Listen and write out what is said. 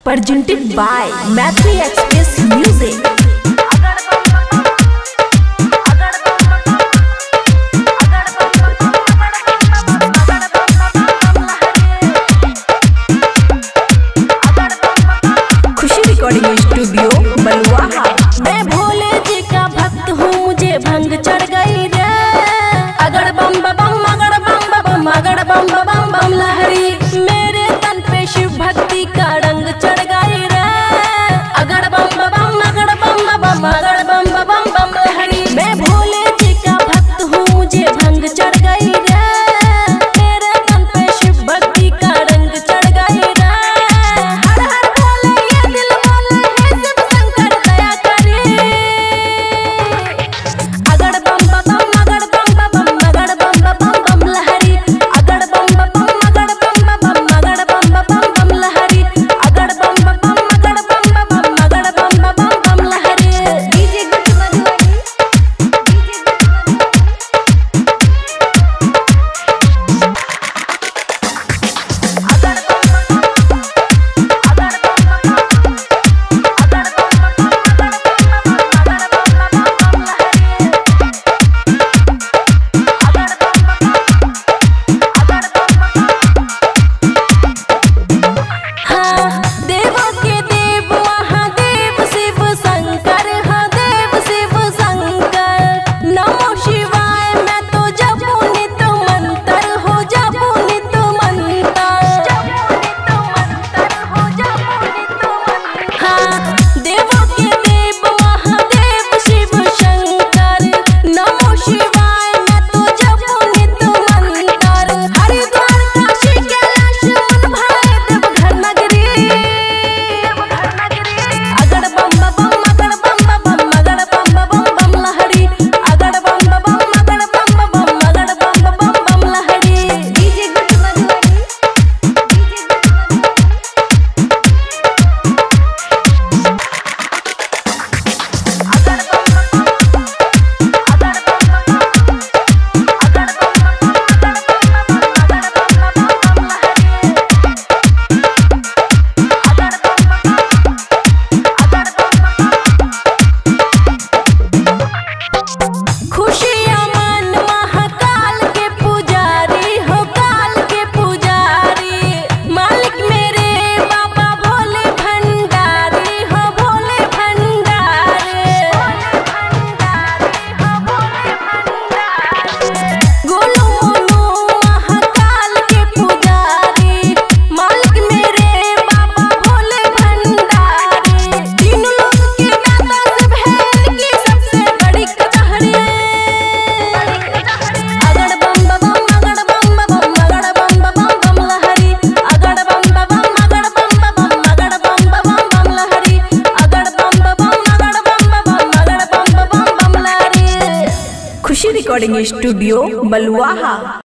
Presented by Mathri Express Music. Khushi recording studio Baluaha. मैं भोले जी का भक्त हूँ, मुझे भंग चढ़ गई रे। अगड़ बम बम अगड़ बम बम अगड़ बम बम बम लहरी, मेरे तन पे शिव भक्ति का रंग चढ़ गई रे। अगड़ बम बम अगड़ बम बम अगड़ बम बम बम लहरी, मैं भोले जी का भक्त हूँ, मुझे भंग चढ़ गई रे। मेरे तन पे शिव भक्ति का रंग चढ़ गई रे। हर हर भोले ये दिल बोले है शिव शंकर दया करे। अगड़ बम बम अगड़ बम बम अगड़ बम बम लहरी, अगड़ बम बम अगड़ बम बम लहरी, अगड़ बम बम अगड़ बम लहरी। डीजे गुड मधुबनी, देवों के देव महादेव शिव शंकर, हाँ देव शिव शंकर। नमो शिवाय मैं तो जपू नित मंत्र, हो जपू नित मंत्र। हाँ देवों के देव महादेव शिव शंकर, नमो शिवाय मैं तो जपू नित मंत्र। हरिद्वार काशी कैलाश मन भाए देवघर नगरी। अगड़ बम बम अगड़ बम बम लहरी, अगड़ बम बम अगड़ बम लहरी। डीजे गुड मधुबनी, खुशियाँ मन महाकाल के पुजारी, हो काल के पुजारी। मालिक मेरे बाबा भोले भंडारी, हो भोले भंडारी। गोलू मोनू महाकाल के पुजारी, मालिक मेरे बाबा भोले भंडारी। तीन लोग के दाता सब है, इनकी सबसे बड़ी कचहरी। अगड़ बम बम अगड़ बम लहरी, अगड़ बम बम अगड़ बम लहरी, अगड़ बम बम अगड़ बम लहरी। खुशी रिकॉर्डिंग स्टूडियो बलुआहा।